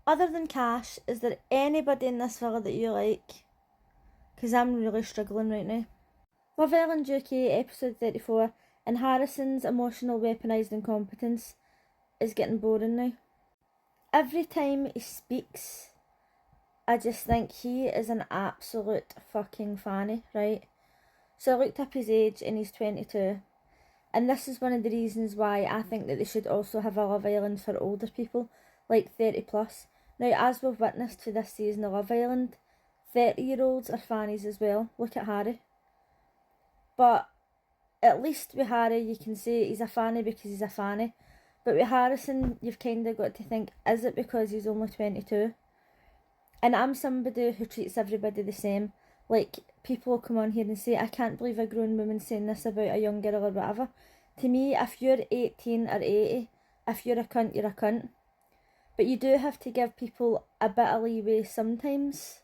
Other than Cash, is there anybody in this villa that you like? Because I'm really struggling right now. Love Island UK episode 34, and Harrison's emotional weaponised incompetence is getting boring now. Every time he speaks, I just think he is an absolute fucking fanny, right? So I looked up his age and he's 22. And this is one of the reasons why I think that they should also have a Love Island for older people, like 30 plus. Now, as we've witnessed for this season of Love Island, 30-year-olds are fannies as well. Look at Harry. But at least with Harry, you can say he's a fanny because he's a fanny. But with Harrison, you've kind of got to think, is it because he's only 22? And I'm somebody who treats everybody the same. Like, people will come on here and say, I can't believe a grown woman saying this about a young girl or whatever. To me, if you're 18 or 80, if you're a cunt, you're a cunt. But you do have to give people a bit of leeway sometimes.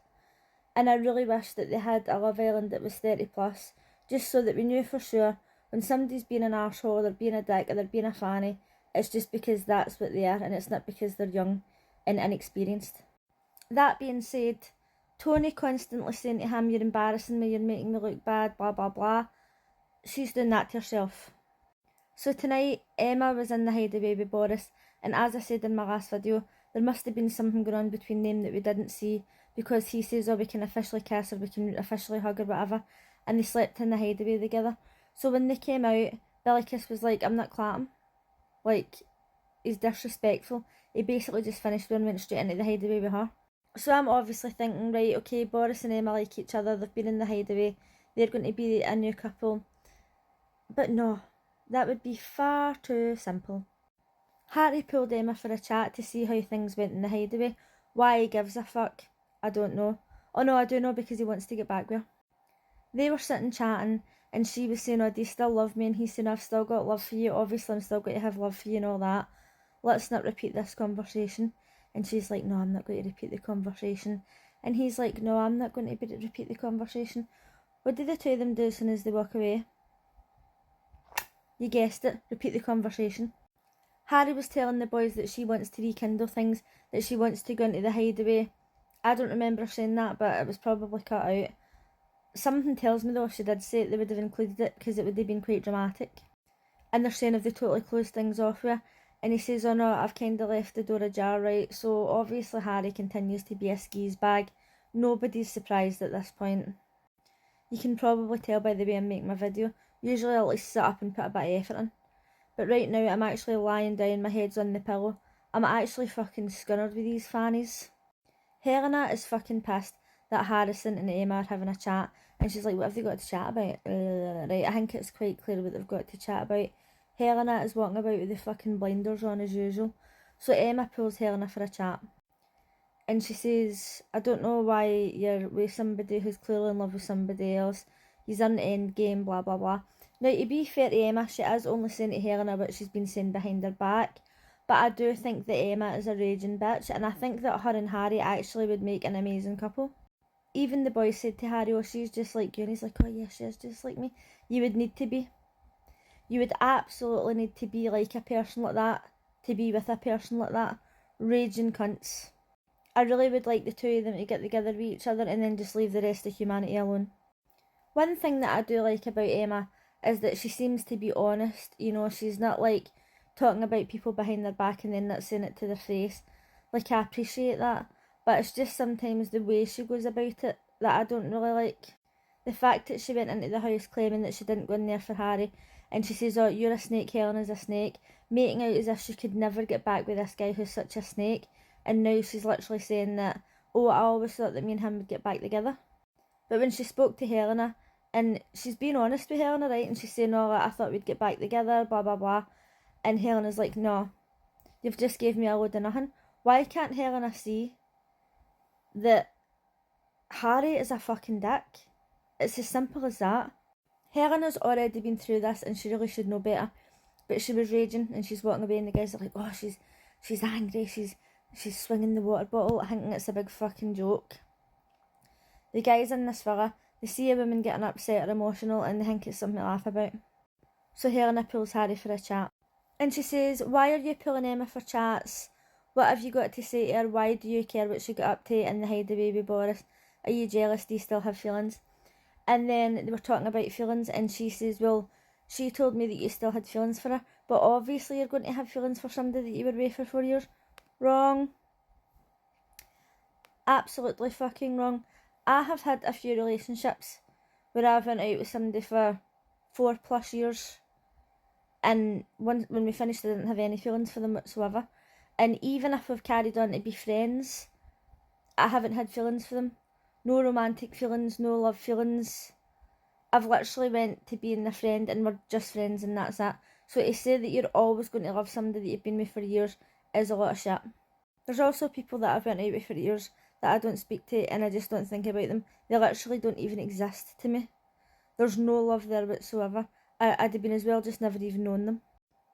And I really wish that they had a Love Island that was 30 plus, just so that we knew for sure when somebody's being an arsehole, they're being a dick, or they're being a fanny, it's just because that's what they are, and it's not because they're young and inexperienced. That being said, Tony constantly saying to him, you're embarrassing me, you're making me look bad, blah blah blah. She's doing that to herself. So tonight, Emma was in the hideaway with Boris, and as I said in my last video, there must have been something going on between them that we didn't see, because he says, oh, we can officially kiss or we can officially hug or whatever, and they slept in the hideaway together. So when they came out, Bellicus was like, I'm not clatting. Like, he's disrespectful. He basically just finished and went straight into the hideaway with her. So I'm obviously thinking, right, okay, Boris and Emma like each other, they've been in the hideaway, they're going to be a new couple. But no, that would be far too simple. Harry pulled Emma for a chat to see how things went in the hideaway. Why he gives a fuck, I don't know. Oh no, I do know, because he wants to get back with her. They were sitting chatting, and she was saying, oh, do you still love me? And he's saying, I've still got love for you, obviously I'm still going to have love for you and all that. Let's not repeat this conversation. And she's like, no, I'm not going to repeat the conversation. And he's like, no, I'm not going to repeat the conversation. What do the two of them do as soon as they walk away? You guessed it, repeat the conversation. Harry was telling the boys that she wants to rekindle things, that she wants to go into the hideaway. I don't remember saying that, but it was probably cut out. Something tells me though, if she did say it, they would have included it, because it would have been quite dramatic. And they're saying if they totally closed things off with her. And he says, oh no, I've kind of left the door ajar, right? So obviously Harry continues to be a skis bag. Nobody's surprised at this point. You can probably tell by the way I'm making my video. Usually I'll at least sit up and put a bit of effort in. But right now I'm actually lying down, my head's on the pillow. I'm actually fucking scunnered with these fannies. Helena is fucking pissed that Harrison and Emma are having a chat. And she's like, what have they got to chat about? Right, I think it's quite clear what they've got to chat about. Helena is walking about with the fucking blinders on as usual. So Emma pulls Helena for a chat. And she says, I don't know why you're with somebody who's clearly in love with somebody else. He's in the end game, blah blah blah. Now, to be fair to Emma, she is only saying to Helena what she's been saying behind her back. But I do think that Emma is a raging bitch, and I think that her and Harry actually would make an amazing couple. Even the boys said to Harry, oh, she's just like you. And he's like, oh yeah, she is just like me. You would need to be. You would absolutely need to be like a person like that, to be with a person like that. Raging cunts. I really would like the two of them to get together with each other and then just leave the rest of humanity alone. One thing that I do like about Emma is that she seems to be honest. You know, she's not like talking about people behind their back and then not saying it to their face. Like, I appreciate that. But it's just sometimes the way she goes about it that I don't really like. The fact that she went into the house claiming that she didn't go in there for Harry, and she says, oh, you're a snake, Helena's a snake, making out as if she could never get back with this guy who's such a snake, and now she's literally saying that, oh, I always thought that me and him would get back together. But when she spoke to Helena, and she's being honest with Helena, right, and she's saying, oh, I thought we'd get back together, blah, blah, blah, and Helena's like, no, you've just gave me a load of nothing. Why can't Helena see that Harry is a fucking dick? It's as simple as that. Helena's already been through this and she really should know better. But she was raging and she's walking away and the guys are like, oh, she's angry, she's swinging the water bottle, thinking it's a big fucking joke. The guys in this villa, they see a woman getting upset or emotional and they think it's something to laugh about. So Helena pulls Harry for a chat. And she says, why are you pulling Emma for chats? What have you got to say to her? Why do you care what she got up to in the hideaway with Boris? Are you jealous? Do you still have feelings? And then they were talking about feelings, and she says, well, she told me that you still had feelings for her, but obviously you're going to have feelings for somebody that you were with for 4 years. Wrong. Absolutely fucking wrong. I have had a few relationships where I've went out with somebody for 4+ years, and when we finished I didn't have any feelings for them whatsoever. And even if we've carried on to be friends, I haven't had feelings for them. No romantic feelings, no love feelings. I've literally went to being a friend and we're just friends and that's that. So to say that you're always going to love somebody that you've been with for years is a lot of shit. There's also people that I've went out with for years that I don't speak to and I just don't think about them. They literally don't even exist to me. There's no love there whatsoever. I'd have been as well just never even known them.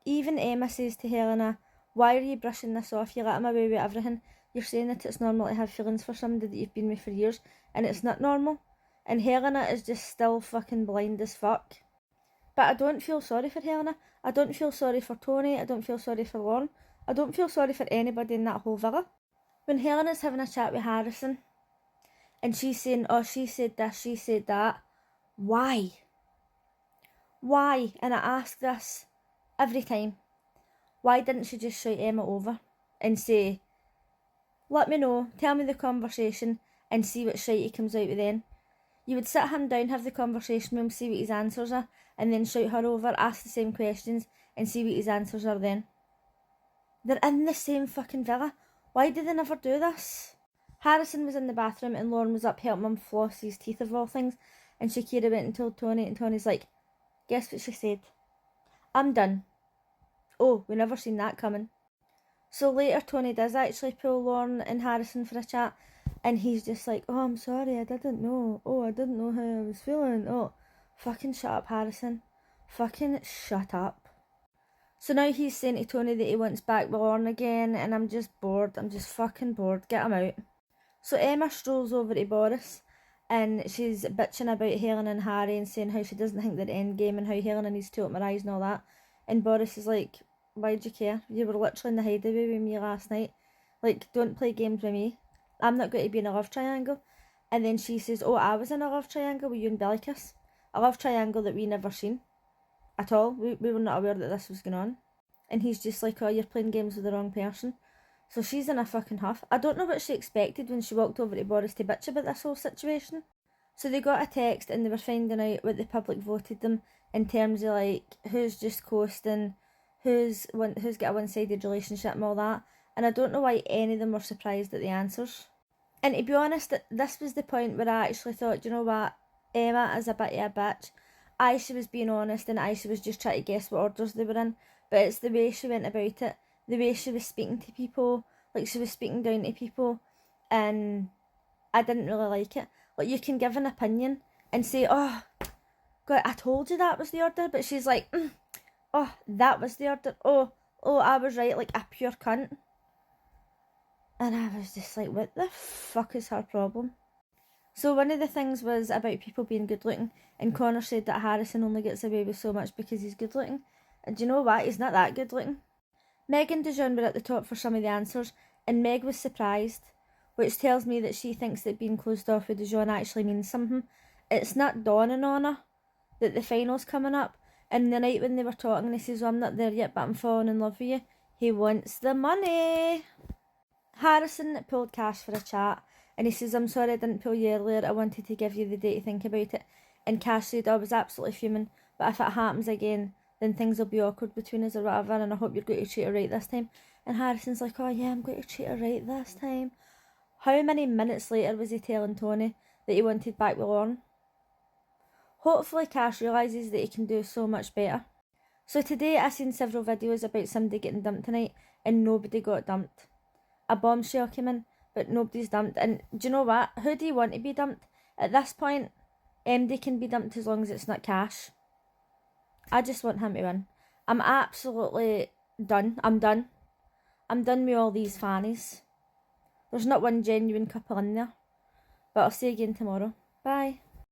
Even Emma says to Helena, why are you brushing this off? You let him away with everything. You're saying that it's normal to have feelings for somebody that you've been with for years, and it's not normal. And Helena is just still fucking blind as fuck. But I don't feel sorry for Helena. I don't feel sorry for Tony. I don't feel sorry for Lauren. I don't feel sorry for anybody in that whole villa. When Helena's having a chat with Harrison, and she's saying, oh, she said this, she said that. Why? Why? And I ask this every time. Why didn't she just shout Emma over and say, let me know, tell me the conversation and see what shite he comes out with then? You would sit him down, have the conversation with him, see what his answers are, and then shout her over, ask the same questions and see what his answers are then. They're in the same fucking villa. Why did they never do this? Harrison was in the bathroom and Lauren was up helping him floss his teeth of all things, and Shakira went and told Tony, and Tony's like, guess what she said? I'm done. Oh, we never seen that coming. So later Tony does actually pull Lauren and Harrison for a chat, and he's just like, oh, I'm sorry, I didn't know. Oh, I didn't know how I was feeling. Oh, fucking shut up, Harrison. Fucking shut up. So now he's saying to Tony that he wants back with Lauren again, and I'm just bored. I'm just fucking bored. Get him out. So Emma strolls over to Boris, and she's bitching about Helen and Harry and saying how she doesn't think they're endgame and how Helen needs to open her eyes and all that. And Boris is like, why'd you care? You were literally in the hideaway with me last night. Like, don't play games with me. I'm not going to be in a love triangle. And then she says, oh, I was in a love triangle with you and Bellicus. A love triangle that we never seen at all. We were not aware that this was going on. And he's just like, oh, you're playing games with the wrong person. So she's in a fucking huff. I don't know what she expected when she walked over to Boris to bitch about this whole situation. So they got a text and they were finding out what the public voted them in terms of like who's just coasting, who's got a one-sided relationship and all that. And I don't know why any of them were surprised at the answers. And to be honest, this was the point where I actually thought, you know what, Emma is a bit of a bitch. She was being honest and she was just trying to guess what orders they were in. But it's the way she went about it, the way she was speaking to people, like she was speaking down to people, and I didn't really like it. Like, you can give an opinion and say, oh, God, I told you that was the order, but she's like, oh, that was the order, oh, I was right, like a pure cunt. And I was just like, what the fuck is her problem? So one of the things was about people being good looking, and Connor said that Harrison only gets away with so much because he's good looking. And do you know what? He's not that good looking. Meg and Dijon were at the top for some of the answers, and Meg was surprised, which tells me that she thinks that being closed off with Dijon actually means something. It's not dawning on her that the final's coming up, and the night when they were talking, he says, well, I'm not there yet, but I'm falling in love with you. He wants the money. Harrison pulled Cash for a chat, and he says, I'm sorry I didn't pull you earlier, I wanted to give you the day to think about it. And Cash said, I was absolutely fuming, but if it happens again, then things will be awkward between us or whatever, and I hope you're going to treat her right this time. And Harrison's like, oh yeah, I'm going to treat her right this time. How many minutes later was he telling Tony that he wanted back with Lauren? Hopefully Cash realises that he can do so much better. So today I seen several videos about somebody getting dumped tonight, and nobody got dumped. A bombshell came in, but nobody's dumped. And do you know what? Who do you want to be dumped? At this point, MD can be dumped as long as it's not Cash. I just want him to win. I'm absolutely done. I'm done with all these fannies. There's not one genuine couple in there. But I'll see you again tomorrow. Bye.